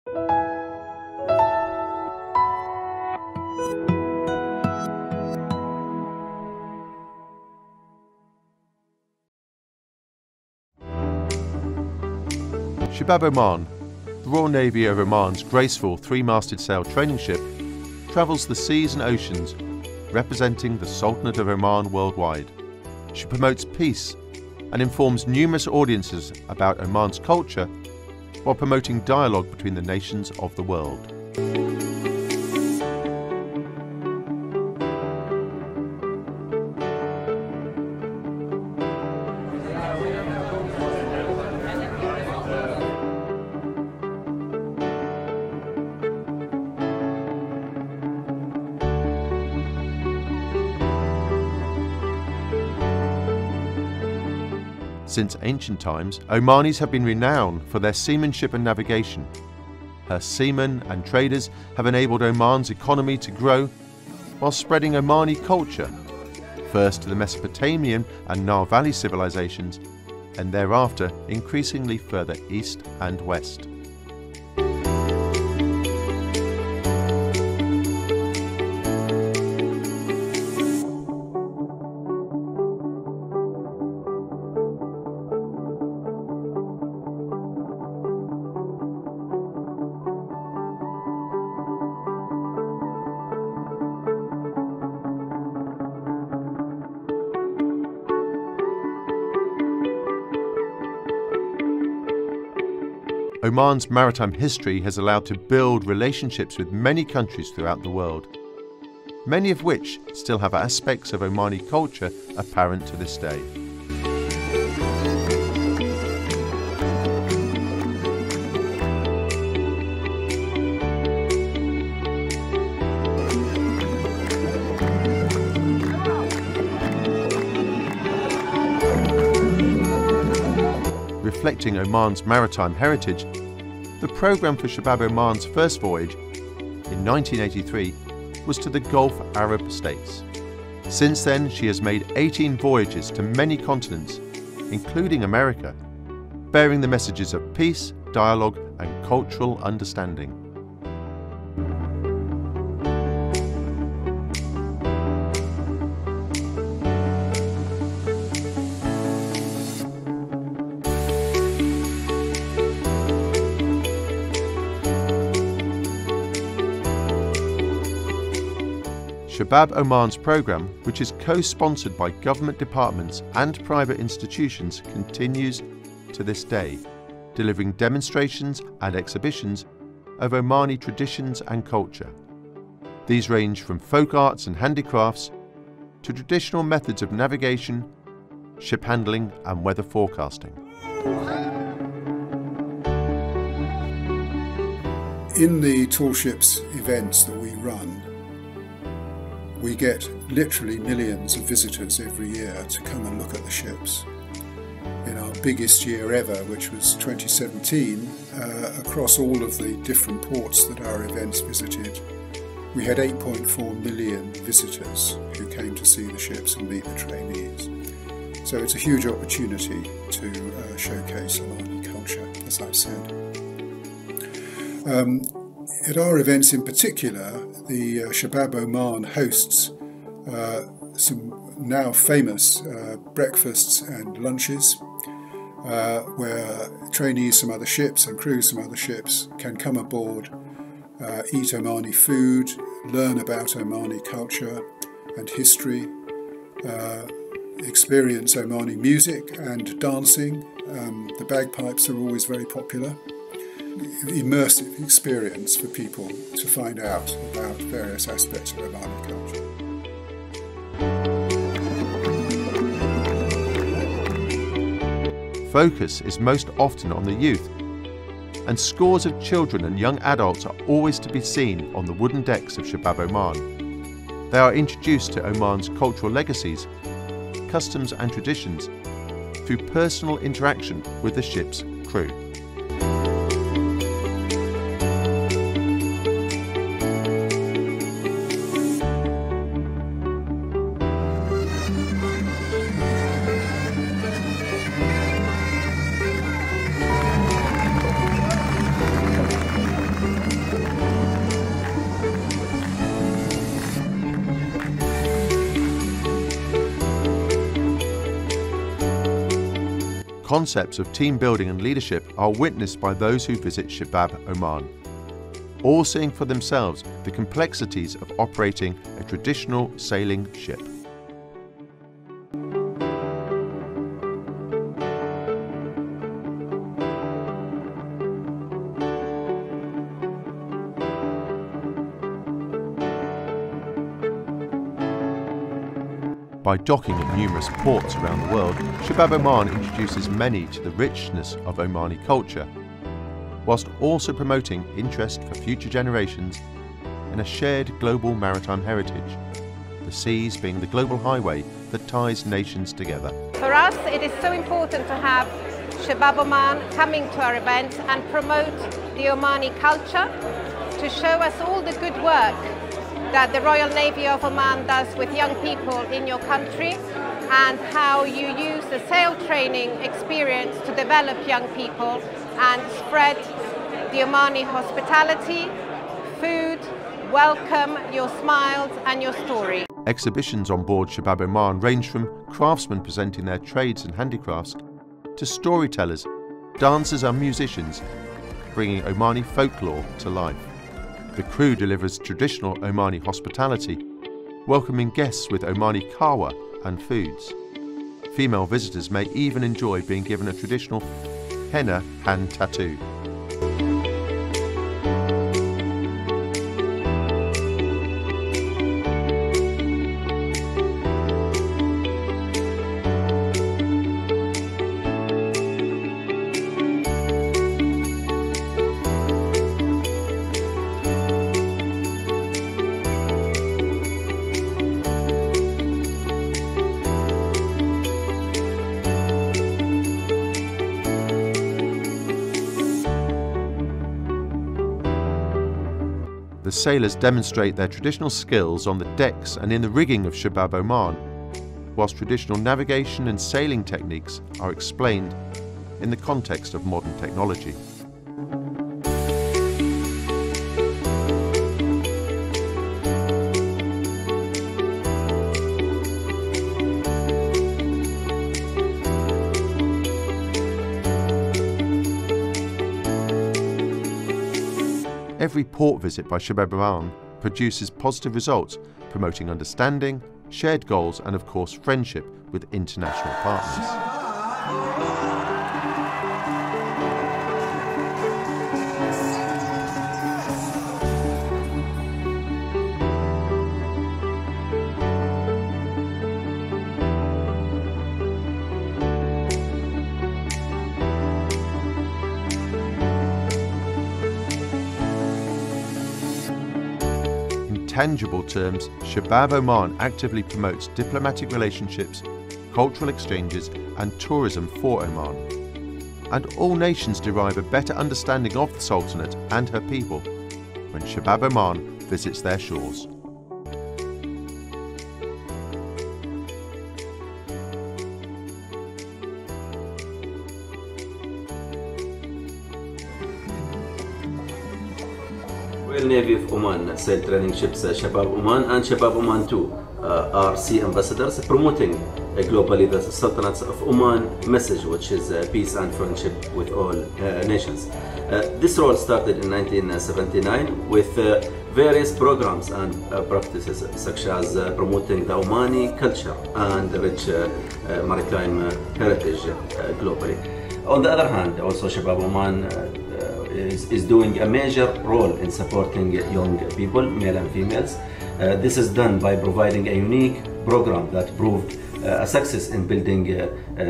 Shabab Oman, the Royal Navy of Oman's graceful three-masted sail training ship, travels the seas and oceans representing the Sultanate of Oman worldwide. She promotes peace and informs numerous audiences about Oman's culture while promoting dialogue between the nations of the world. Since ancient times, Omanis have been renowned for their seamanship and navigation. Her seamen and traders have enabled Oman's economy to grow while spreading Omani culture, first to the Mesopotamian and Nile Valley civilizations, and thereafter increasingly further east and west. Oman's maritime history has allowed to build relationships with many countries throughout the world, many of which still have aspects of Omani culture apparent to this day. Reflecting Oman's maritime heritage, the programme for Shabab Oman's first voyage in 1983 was to the Gulf Arab states. Since then, she has made 18 voyages to many continents, including America, bearing the messages of peace, dialogue and cultural understanding. Shabab Oman's programme, which is co-sponsored by government departments and private institutions, continues to this day, delivering demonstrations and exhibitions of Omani traditions and culture. These range from folk arts and handicrafts to traditional methods of navigation, ship handling and weather forecasting. In the tall ships events that we run, we get literally millions of visitors every year to come and look at the ships. In our biggest year ever, which was 2017, across all of the different ports that our events visited, we had 8.4 million visitors who came to see the ships and meet the trainees. So it's a huge opportunity to showcase Omani culture, as I've said. At our events in particular, the Shabab Oman hosts some now famous breakfasts and lunches where trainees from other ships and crews from other ships can come aboard, eat Omani food, learn about Omani culture and history, experience Omani music and dancing. The bagpipes are always very popular. Immersive experience for people to find out about various aspects of Omani culture. Focus is most often on the youth, and scores of children and young adults are always to be seen on the wooden decks of Shabab Oman. They are introduced to Oman's cultural legacies, customs and traditions through personal interaction with the ship's crew. concepts of team building and leadership are witnessed by those who visit Shabab Oman, all seeing for themselves the complexities of operating a traditional sailing ship. By docking at numerous ports around the world, Shabab Oman introduces many to the richness of Omani culture, whilst also promoting interest for future generations in a shared global maritime heritage, the seas being the global highway that ties nations together. For us, it is so important to have Shabab Oman coming to our events and promote the Omani culture, to show us all the good work that the Royal Navy of Oman does with young people in your country, and how you use the sail training experience to develop young people and spread the Omani hospitality, food, welcome, your smiles and your story. Exhibitions on board Shabab Oman range from craftsmen presenting their trades and handicrafts to storytellers, dancers and musicians bringing Omani folklore to life. The crew delivers traditional Omani hospitality, welcoming guests with Omani kawa and foods. Female visitors may even enjoy being given a traditional henna hand tattoo. The sailors demonstrate their traditional skills on the decks and in the rigging of Shabab Oman, whilst traditional navigation and sailing techniques are explained in the context of modern technology. Every port visit by Shabab Oman produces positive results, promoting understanding, shared goals and of course friendship with international partners. Intangible terms, Shabab Oman actively promotes diplomatic relationships, cultural exchanges and tourism for Oman. And all nations derive a better understanding of the Sultanate and her people when Shabab Oman visits their shores. Royal Navy of Oman sail training ships Shabab Oman and Shabab Oman 2 are sea ambassadors promoting globally the Sultanates of Oman message, which is peace and friendship with all nations. This role started in 1979 with various programs and practices such as promoting the Omani culture and rich maritime heritage globally. On the other hand, also Shabab Oman is doing a major role in supporting young people, male and females. This is done by providing a unique program that proved a success in building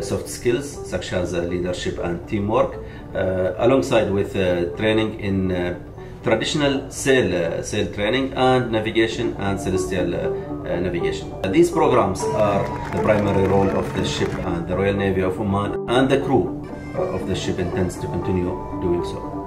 soft skills such as leadership and teamwork, alongside with training in traditional sail training and navigation and celestial navigation. These programs are the primary role of the ship, and the Royal Navy of Oman and the crew of the ship intends to continue doing so.